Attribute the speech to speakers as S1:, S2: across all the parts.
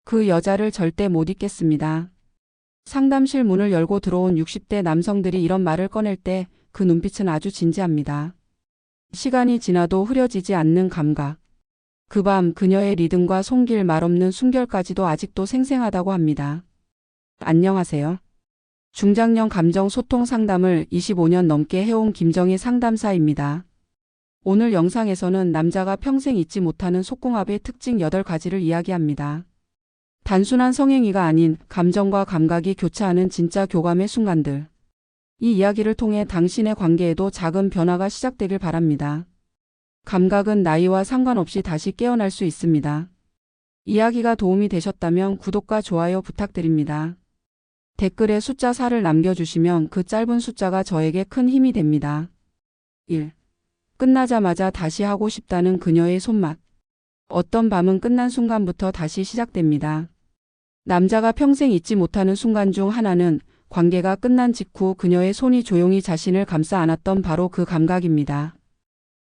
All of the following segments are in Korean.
S1: 그 여자를 절대 못 잊겠습니다. 상담실 문을 열고 들어온 60대 남성들이 이런 말을 꺼낼 때 그 눈빛은 아주 진지합니다. 시간이 지나도 흐려지지 않는 감각. 그 밤 그녀의 리듬과 손길 말없는 숨결까지도 아직도 생생하다고 합니다. 안녕하세요. 중장년 감정 소통 상담을 25년 넘게 해온 김정희 상담사입니다. 오늘 영상에서는 남자가 평생 잊지 못하는 속궁합의 특징 8가지를 이야기합니다. 단순한 성행위가 아닌 감정과 감각이 교차하는 진짜 교감의 순간들. 이 이야기를 통해 당신의 관계에도 작은 변화가 시작되길 바랍니다. 감각은 나이와 상관없이 다시 깨어날 수 있습니다. 이야기가 도움이 되셨다면 구독과 좋아요 부탁드립니다. 댓글에 숫자 4를 남겨주시면 그 짧은 숫자가 저에게 큰 힘이 됩니다. 1. 끝나자마자 다시 하고 싶다는 그녀의 손맛. 어떤 밤은 끝난 순간부터 다시 시작됩니다. 남자가 평생 잊지 못하는 순간 중 하나는 관계가 끝난 직후 그녀의 손이 조용히 자신을 감싸 안았던 바로 그 감각입니다.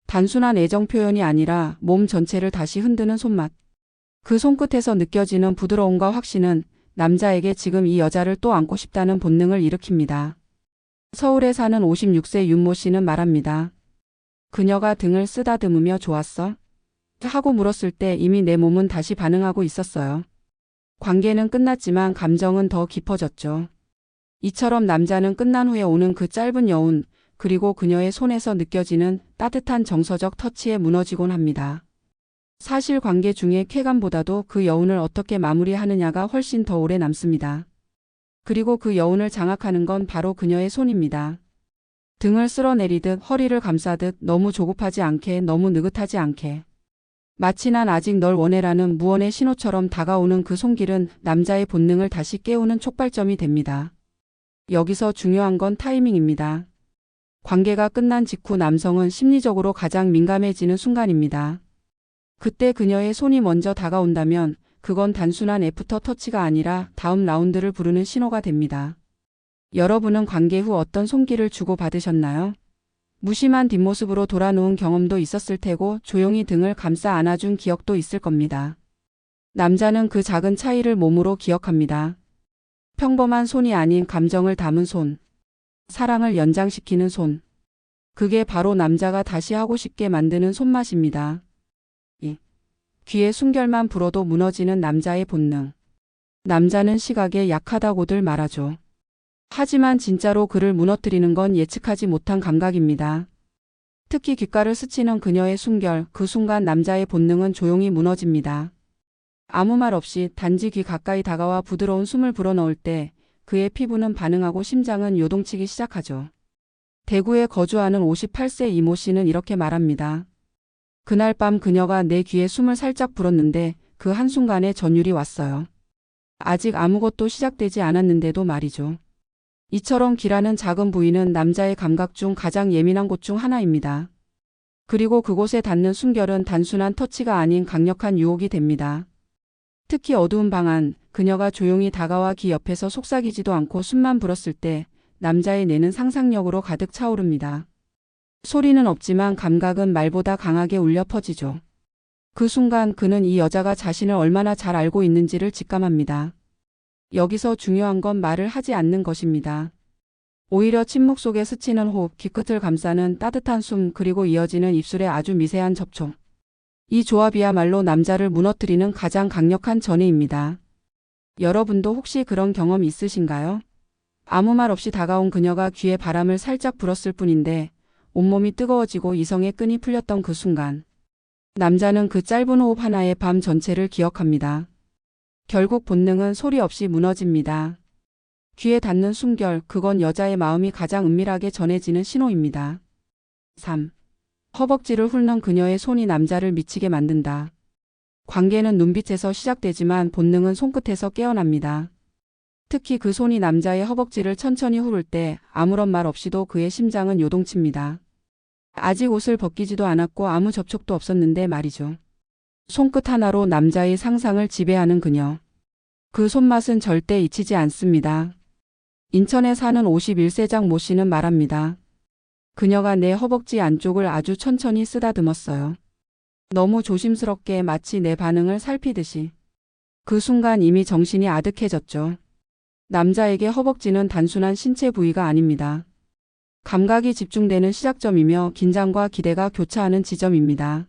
S1: 단순한 애정 표현이 아니라 몸 전체를 다시 흔드는 손맛. 그 손끝에서 느껴지는 부드러움과 확신은 남자에게 지금 이 여자를 또 안고 싶다는 본능을 일으킵니다. 서울에 사는 56세 윤모 씨는 말합니다. 그녀가 등을 쓰다듬으며 좋았어? 하고 물었을 때 이미 내 몸은 다시 반응하고 있었어요. 관계는 끝났지만 감정은 더 깊어졌죠. 이처럼 남자는 끝난 후에 오는 그 짧은 여운, 그리고 그녀의 손에서 느껴지는 따뜻한 정서적 터치에 무너지곤 합니다. 사실 관계 중에 쾌감보다도 그 여운을 어떻게 마무리하느냐가 훨씬 더 오래 남습니다. 그리고 그 여운을 장악하는 건 바로 그녀의 손입니다. 등을 쓸어내리듯 허리를 감싸듯 너무 조급하지 않게 너무 느긋하지 않게. 마치 난 아직 널 원해라는 무언의 신호처럼 다가오는 그 손길은 남자의 본능을 다시 깨우는 촉발점이 됩니다. 여기서 중요한 건 타이밍입니다. 관계가 끝난 직후 남성은 심리적으로 가장 민감해지는 순간입니다. 그때 그녀의 손이 먼저 다가온다면 그건 단순한 애프터 터치가 아니라 다음 라운드를 부르는 신호가 됩니다. 여러분은 관계 후 어떤 손길을 주고받으셨나요? 무심한 뒷모습으로 돌아놓은 경험도 있었을 테고 조용히 등을 감싸 안아준 기억도 있을 겁니다. 남자는 그 작은 차이를 몸으로 기억합니다. 평범한 손이 아닌 감정을 담은 손. 사랑을 연장시키는 손. 그게 바로 남자가 다시 하고 싶게 만드는 손맛입니다. 2. 귀에 숨결만 불어도 무너지는 남자의 본능. 남자는 시각에 약하다고들 말하죠. 하지만 진짜로 그를 무너뜨리는 건 예측하지 못한 감각입니다. 특히 귓가를 스치는 그녀의 숨결, 그 순간 남자의 본능은 조용히 무너집니다. 아무 말 없이 단지 귀 가까이 다가와 부드러운 숨을 불어넣을 때 그의 피부는 반응하고 심장은 요동치기 시작하죠. 대구에 거주하는 58세 이모 씨는 이렇게 말합니다. 그날 밤 그녀가 내 귀에 숨을 살짝 불었는데 그 한순간에 전율이 왔어요. 아직 아무것도 시작되지 않았는데도 말이죠. 이처럼 귀라는 작은 부위는 남자의 감각 중 가장 예민한 곳 중 하나입니다. 그리고 그곳에 닿는 숨결은 단순한 터치가 아닌 강력한 유혹이 됩니다. 특히 어두운 방 안, 그녀가 조용히 다가와 귀 옆에서 속삭이지도 않고 숨만 불었을 때 남자의 뇌는 상상력으로 가득 차오릅니다. 소리는 없지만 감각은 말보다 강하게 울려 퍼지죠. 그 순간 그는 이 여자가 자신을 얼마나 잘 알고 있는지를 직감합니다. 여기서 중요한 건 말을 하지 않는 것입니다. 오히려 침묵 속에 스치는 호흡, 귀끝을 감싸는 따뜻한 숨, 그리고 이어지는 입술의 아주 미세한 접촉. 이 조합이야말로 남자를 무너뜨리는 가장 강력한 전의입니다. 여러분도 혹시 그런 경험 있으신가요? 아무 말 없이 다가온 그녀가 귀에 바람을 살짝 불었을 뿐인데 온몸이 뜨거워지고 이성의 끈이 풀렸던 그 순간. 남자는 그 짧은 호흡 하나에 밤 전체를 기억합니다. 결국 본능은 소리 없이 무너집니다. 귀에 닿는 숨결, 그건 여자의 마음이 가장 은밀하게 전해지는 신호입니다. 3. 허벅지를 훑는 그녀의 손이 남자를 미치게 만든다. 관계는 눈빛에서 시작되지만 본능은 손끝에서 깨어납니다. 특히 그 손이 남자의 허벅지를 천천히 후를 때 아무런 말 없이도 그의 심장은 요동칩니다. 아직 옷을 벗기지도 않았고 아무 접촉도 없었는데 말이죠. 손끝 하나로 남자의 상상을 지배하는 그녀. 그 손맛은 절대 잊히지 않습니다. 인천에 사는 51세장 모 씨는 말합니다. 그녀가 내 허벅지 안쪽을 아주 천천히 쓰다듬었어요. 너무 조심스럽게 마치 내 반응을 살피듯이. 그 순간 이미 정신이 아득해졌죠. 남자에게 허벅지는 단순한 신체 부위가 아닙니다. 감각이 집중되는 시작점이며 긴장과 기대가 교차하는 지점입니다.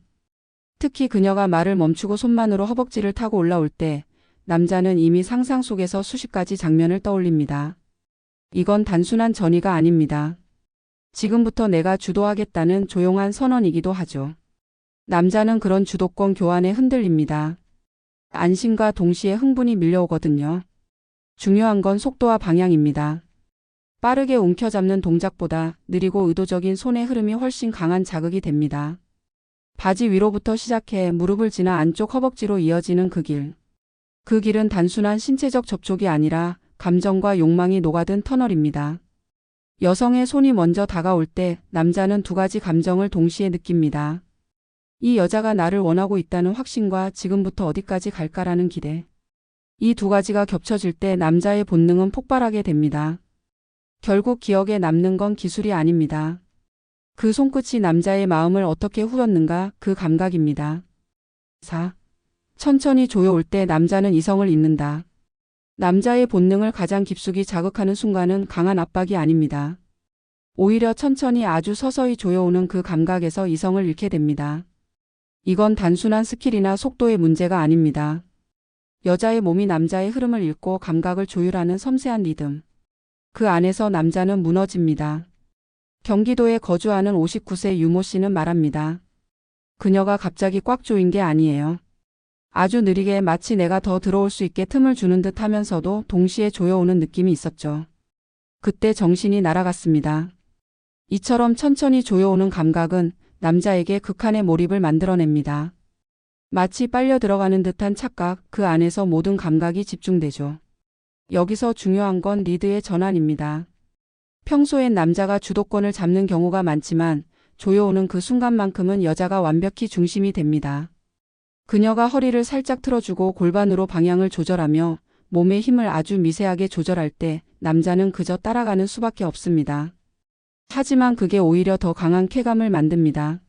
S1: 특히 그녀가 말을 멈추고 손만으로 허벅지를 타고 올라올 때 남자는 이미 상상 속에서 수십 가지 장면을 떠올립니다. 이건 단순한 전의가 아닙니다. 지금부터 내가 주도하겠다는 조용한 선언이기도 하죠. 남자는 그런 주도권 교환에 흔들립니다. 안심과 동시에 흥분이 밀려오거든요. 중요한 건 속도와 방향입니다. 빠르게 움켜잡는 동작보다 느리고 의도적인 손의 흐름이 훨씬 강한 자극이 됩니다. 바지 위로부터 시작해 무릎을 지나 안쪽 허벅지로 이어지는 그 길. 그 길은 단순한 신체적 접촉이 아니라 감정과 욕망이 녹아든 터널입니다. 여성의 손이 먼저 다가올 때 남자는 두 가지 감정을 동시에 느낍니다. 이 여자가 나를 원하고 있다는 확신과 지금부터 어디까지 갈까라는 기대. 이 두 가지가 겹쳐질 때 남자의 본능은 폭발하게 됩니다. 결국 기억에 남는 건 기술이 아닙니다. 그 손끝이 남자의 마음을 어떻게 후렸는가, 그 감각입니다. 4. 천천히 조여올 때 남자는 이성을 잃는다. 남자의 본능을 가장 깊숙이 자극하는 순간은 강한 압박이 아닙니다. 오히려 천천히 아주 서서히 조여오는 그 감각에서 이성을 잃게 됩니다. 이건 단순한 스킬이나 속도의 문제가 아닙니다. 여자의 몸이 남자의 흐름을 읽고 감각을 조율하는 섬세한 리듬. 그 안에서 남자는 무너집니다. 경기도에 거주하는 59세 유모 씨는 말합니다. 그녀가 갑자기 꽉 조인 게 아니에요. 아주 느리게 마치 내가 더 들어올 수 있게 틈을 주는 듯 하면서도 동시에 조여오는 느낌이 있었죠. 그때 정신이 날아갔습니다. 이처럼 천천히 조여오는 감각은 남자에게 극한의 몰입을 만들어냅니다. 마치 빨려 들어가는 듯한 착각, 그 안에서 모든 감각이 집중되죠. 여기서 중요한 건 리드의 전환입니다. 평소엔 남자가 주도권을 잡는 경우가 많지만 조여오는 그 순간만큼은 여자가 완벽히 중심이 됩니다. 그녀가 허리를 살짝 틀어주고 골반으로 방향을 조절하며 몸의 힘을 아주 미세하게 조절할 때 남자는 그저 따라가는 수밖에 없습니다. 하지만 그게 오히려 더 강한 쾌감을 만듭니다.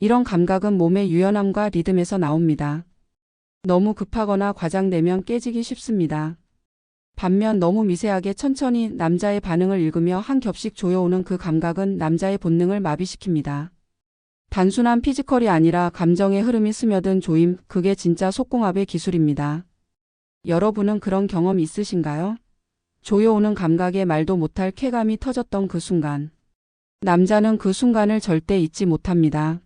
S1: 이런 감각은 몸의 유연함과 리듬에서 나옵니다. 너무 급하거나 과장되면 깨지기 쉽습니다. 반면 너무 미세하게 천천히 남자의 반응을 읽으며 한 겹씩 조여오는 그 감각은 남자의 본능을 마비시킵니다. 단순한 피지컬이 아니라 감정의 흐름이 스며든 조임, 그게 진짜 속궁합의 기술입니다. 여러분은 그런 경험 있으신가요? 조여오는 감각에 말도 못할 쾌감이 터졌던 그 순간. 남자는 그 순간을 절대 잊지 못합니다.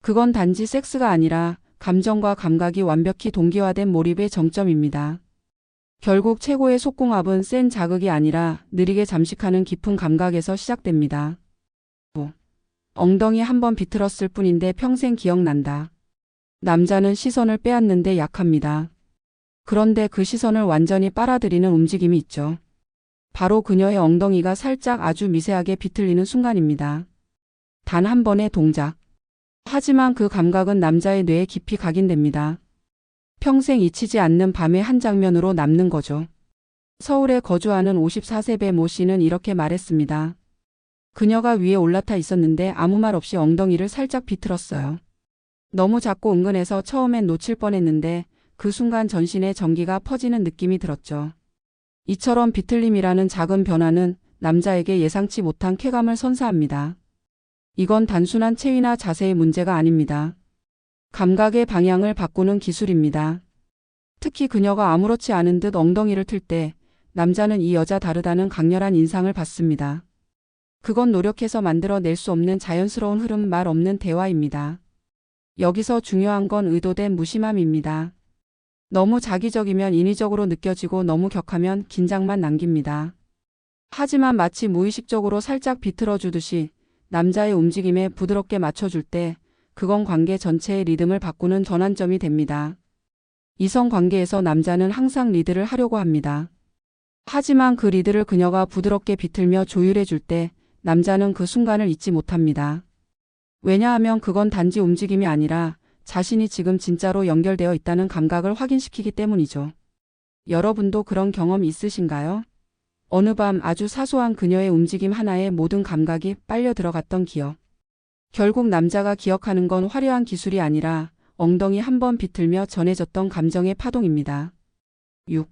S1: 그건 단지 섹스가 아니라 감정과 감각이 완벽히 동기화된 몰입의 정점입니다. 결국 최고의 속궁합은 센 자극이 아니라 느리게 잠식하는 깊은 감각에서 시작됩니다. 엉덩이 한번 비틀었을 뿐인데 평생 기억난다. 남자는 시선을 빼앗는데 약합니다. 그런데 그 시선을 완전히 빨아들이는 움직임이 있죠. 바로 그녀의 엉덩이가 살짝 아주 미세하게 비틀리는 순간입니다. 단 한 번의 동작. 하지만 그 감각은 남자의 뇌에 깊이 각인됩니다. 평생 잊히지 않는 밤의 한 장면으로 남는 거죠. 서울에 거주하는 54세 모 씨는 이렇게 말했습니다. 그녀가 위에 올라타 있었는데 아무 말 없이 엉덩이를 살짝 비틀었어요. 너무 작고 은근해서 처음엔 놓칠 뻔했는데 그 순간 전신에 전기가 퍼지는 느낌이 들었죠. 이처럼 비틀림이라는 작은 변화는 남자에게 예상치 못한 쾌감을 선사합니다. 이건 단순한 체위나 자세의 문제가 아닙니다. 감각의 방향을 바꾸는 기술입니다. 특히 그녀가 아무렇지 않은 듯 엉덩이를 틀 때 남자는 이 여자 다르다는 강렬한 인상을 받습니다. 그건 노력해서 만들어낼 수 없는 자연스러운 흐름, 말 없는 대화입니다. 여기서 중요한 건 의도된 무심함입니다. 너무 자기적이면 인위적으로 느껴지고 너무 격하면 긴장만 남깁니다. 하지만 마치 무의식적으로 살짝 비틀어주듯이 남자의 움직임에 부드럽게 맞춰줄 때 그건 관계 전체의 리듬을 바꾸는 전환점이 됩니다. 이성 관계에서 남자는 항상 리드를 하려고 합니다. 하지만 그 리드를 그녀가 부드럽게 비틀며 조율해줄 때 남자는 그 순간을 잊지 못합니다. 왜냐하면 그건 단지 움직임이 아니라 자신이 지금 진짜로 연결되어 있다는 감각을 확인시키기 때문이죠. 여러분도 그런 경험 있으신가요? 어느 밤 아주 사소한 그녀의 움직임 하나에 모든 감각이 빨려 들어갔던 기억. 결국 남자가 기억하는 건 화려한 기술이 아니라 엉덩이 한번 비틀며 전해졌던 감정의 파동입니다. 6.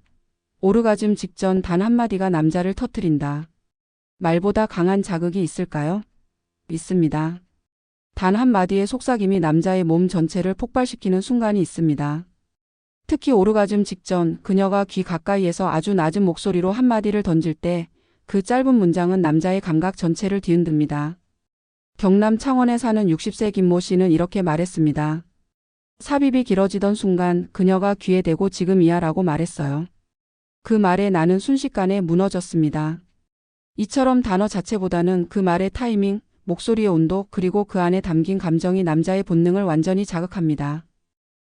S1: 오르가즘 직전 단 한마디가 남자를 터뜨린다. 말보다 강한 자극이 있을까요? 있습니다. 단 한마디의 속삭임이 남자의 몸 전체를 폭발시키는 순간이 있습니다. 특히 오르가즘 직전 그녀가 귀 가까이에서 아주 낮은 목소리로 한마디를 던질 때 그 짧은 문장은 남자의 감각 전체를 뒤흔듭니다. 경남 창원에 사는 60세 김모 씨는 이렇게 말했습니다. 삽입이 길어지던 순간 그녀가 귀에 대고 지금이야 라고 말했어요. 그 말에 나는 순식간에 무너졌습니다. 이처럼 단어 자체보다는 그 말의 타이밍, 목소리의 온도 그리고 그 안에 담긴 감정이 남자의 본능을 완전히 자극합니다.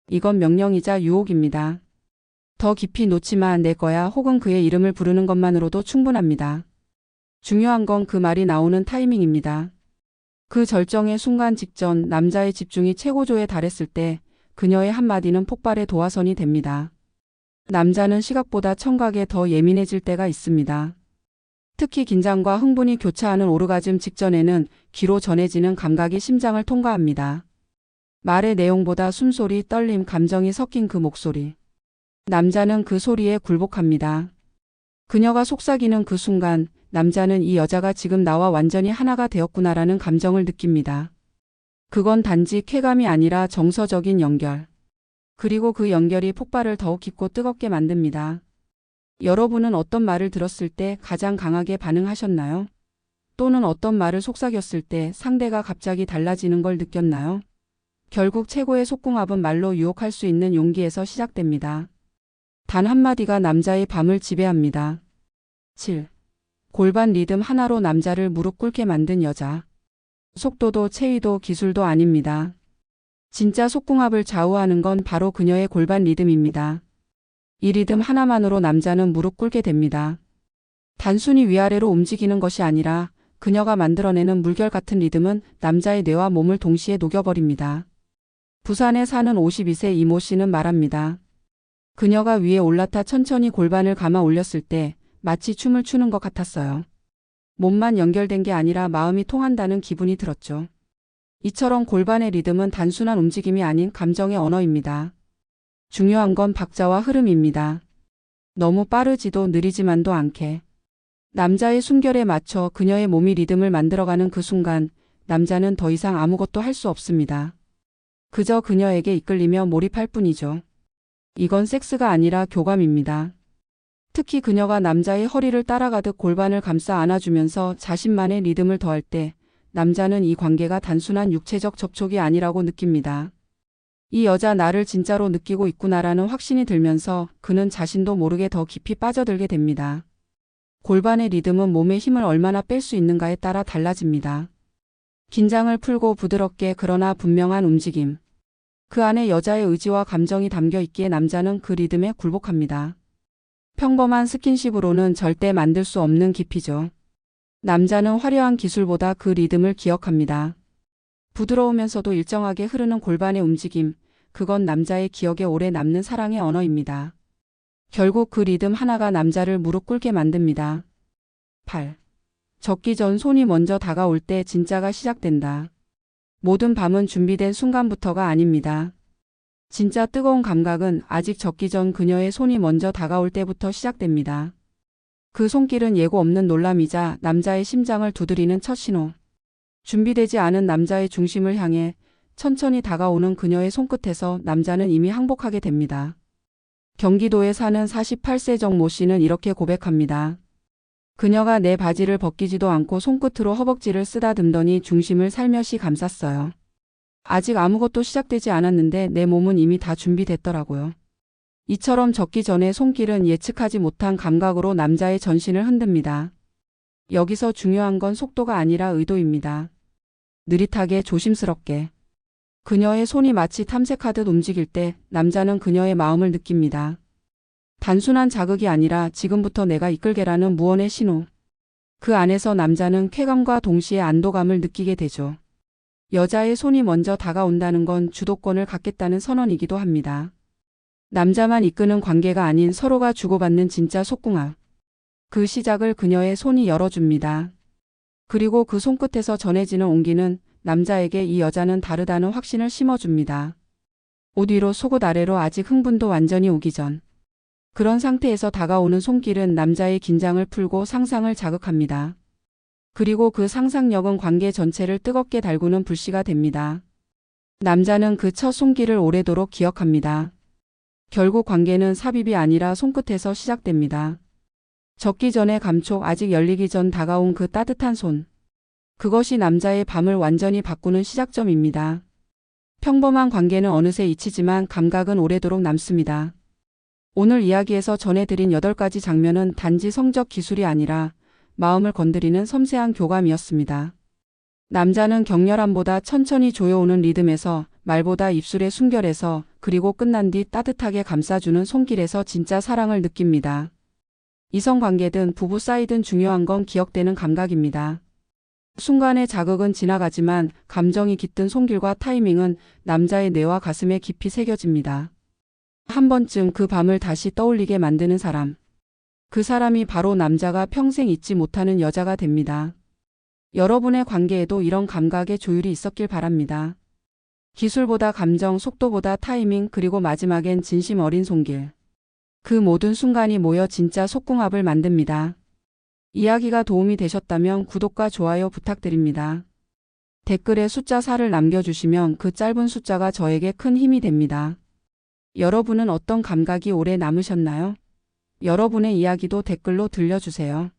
S1: 이건 명령이자 유혹입니다. 더 깊이 놓지마 내 거야 혹은 그의 이름을 부르는 것만으로도 충분합니다. 중요한 건 그 말이 나오는 타이밍입니다. 그 절정의 순간 직전 남자의 집중이 최고조에 달했을 때 그녀의 한마디는 폭발의 도화선이 됩니다. 남자는 시각보다 청각에 더 예민해질 때가 있습니다. 특히 긴장과 흥분이 교차하는 오르가즘 직전에는 귀로 전해지는 감각이 심장을 통과합니다. 말의 내용보다 숨소리, 떨림, 감정이 섞인 그 목소리. 남자는 그 소리에 굴복합니다. 그녀가 속삭이는 그 순간 남자는 이 여자가 지금 나와 완전히 하나가 되었구나라는 감정을 느낍니다. 그건 단지 쾌감이 아니라 정서적인 연결. 그리고 그 연결이 폭발을 더욱 깊고 뜨겁게 만듭니다. 여러분은 어떤 말을 들었을 때 가장 강하게 반응하셨나요? 또는 어떤 말을 속삭였을 때 상대가 갑자기 달라지는 걸 느꼈나요? 결국 최고의 속궁합은 말로 유혹할 수 있는 용기에서 시작됩니다. 단 한마디가 남자의 밤을 지배합니다. 7. 골반 리듬 하나로 남자를 무릎 꿇게 만든 여자. 속도도 체위도 기술도 아닙니다. 진짜 속궁합을 좌우하는 건 바로 그녀의 골반 리듬입니다. 이 리듬 하나만으로 남자는 무릎 꿇게 됩니다. 단순히 위아래로 움직이는 것이 아니라 그녀가 만들어내는 물결 같은 리듬은 남자의 뇌와 몸을 동시에 녹여버립니다. 부산에 사는 52세 이모 씨는 말합니다. 그녀가 위에 올라타 천천히 골반을 감아 올렸을 때 마치 춤을 추는 것 같았어요. 몸만 연결된 게 아니라 마음이 통한다는 기분이 들었죠. 이처럼 골반의 리듬은 단순한 움직임이 아닌 감정의 언어입니다. 중요한 건 박자와 흐름입니다. 너무 빠르지도 느리지만도 않게. 남자의 숨결에 맞춰 그녀의 몸이 리듬을 만들어가는 그 순간 남자는 더 이상 아무것도 할 수 없습니다. 그저 그녀에게 이끌리며 몰입할 뿐이죠. 이건 섹스가 아니라 교감입니다. 특히 그녀가 남자의 허리를 따라가듯 골반을 감싸 안아주면서 자신만의 리듬을 더할 때 남자는 이 관계가 단순한 육체적 접촉이 아니라고 느낍니다. 이 여자 나를 진짜로 느끼고 있구나라는 확신이 들면서 그는 자신도 모르게 더 깊이 빠져들게 됩니다. 골반의 리듬은 몸의 힘을 얼마나 뺄 수 있는가에 따라 달라집니다. 긴장을 풀고 부드럽게 그러나 분명한 움직임. 그 안에 여자의 의지와 감정이 담겨 있기에 남자는 그 리듬에 굴복합니다. 평범한 스킨십으로는 절대 만들 수 없는 깊이죠. 남자는 화려한 기술보다 그 리듬을 기억합니다. 부드러우면서도 일정하게 흐르는 골반의 움직임, 그건 남자의 기억에 오래 남는 사랑의 언어입니다. 결국 그 리듬 하나가 남자를 무릎 꿇게 만듭니다. 8. 적기 전 손이 먼저 다가올 때 진짜가 시작된다. 모든 밤은 준비된 순간부터가 아닙니다. 진짜 뜨거운 감각은 아직 적기 전 그녀의 손이 먼저 다가올 때부터 시작됩니다. 그 손길은 예고 없는 놀람이자 남자의 심장을 두드리는 첫 신호. 준비되지 않은 남자의 중심을 향해 천천히 다가오는 그녀의 손끝에서 남자는 이미 항복하게 됩니다. 경기도에 사는 48세 정모 씨는 이렇게 고백합니다. 그녀가 내 바지를 벗기지도 않고 손끝으로 허벅지를 쓰다듬더니 중심을 살며시 감쌌어요. 아직 아무것도 시작되지 않았는데 내 몸은 이미 다 준비됐더라고요. 이처럼 적기 전에 손길은 예측하지 못한 감각으로 남자의 전신을 흔듭니다. 여기서 중요한 건 속도가 아니라 의도입니다. 느릿하게 조심스럽게. 그녀의 손이 마치 탐색하듯 움직일 때 남자는 그녀의 마음을 느낍니다. 단순한 자극이 아니라 지금부터 내가 이끌게라는 무언의 신호. 그 안에서 남자는 쾌감과 동시에 안도감을 느끼게 되죠. 여자의 손이 먼저 다가온다는 건 주도권을 갖겠다는 선언이기도 합니다. 남자만 이끄는 관계가 아닌 서로가 주고받는 진짜 속궁합. 그 시작을 그녀의 손이 열어줍니다. 그리고 그 손끝에서 전해지는 온기는 남자에게 이 여자는 다르다는 확신을 심어줍니다. 옷 위로 속옷 아래로 아직 흥분도 완전히 오기 전. 그런 상태에서 다가오는 손길은 남자의 긴장을 풀고 상상을 자극합니다. 그리고 그 상상력은 관계 전체를 뜨겁게 달구는 불씨가 됩니다. 남자는 그 첫 손길을 오래도록 기억합니다. 결국 관계는 삽입이 아니라 손끝에서 시작됩니다. 젖기 전의 감촉, 아직 열리기 전 다가온 그 따뜻한 손. 그것이 남자의 밤을 완전히 바꾸는 시작점입니다. 평범한 관계는 어느새 잊히지만 감각은 오래도록 남습니다. 오늘 이야기에서 전해드린 8가지 장면은 단지 성적 기술이 아니라 마음을 건드리는 섬세한 교감이었습니다. 남자는 격렬함보다 천천히 조여오는 리듬에서, 말보다 입술의 순결에서, 그리고 끝난 뒤 따뜻하게 감싸주는 손길에서 진짜 사랑을 느낍니다. 이성관계든 부부 사이든 중요한 건 기억되는 감각입니다. 순간의 자극은 지나가지만 감정이 깃든 손길과 타이밍은 남자의 뇌와 가슴에 깊이 새겨집니다. 한 번쯤 그 밤을 다시 떠올리게 만드는 사람. 그 사람이 바로 남자가 평생 잊지 못하는 여자가 됩니다. 여러분의 관계에도 이런 감각의 조율이 있었길 바랍니다. 기술보다 감정, 속도보다 타이밍, 그리고 마지막엔 진심 어린 손길. 그 모든 순간이 모여 진짜 속궁합을 만듭니다. 이야기가 도움이 되셨다면 구독과 좋아요 부탁드립니다. 댓글에 숫자 4를 남겨주시면 그 짧은 숫자가 저에게 큰 힘이 됩니다. 여러분은 어떤 감각이 오래 남으셨나요? 여러분의 이야기도 댓글로 들려주세요.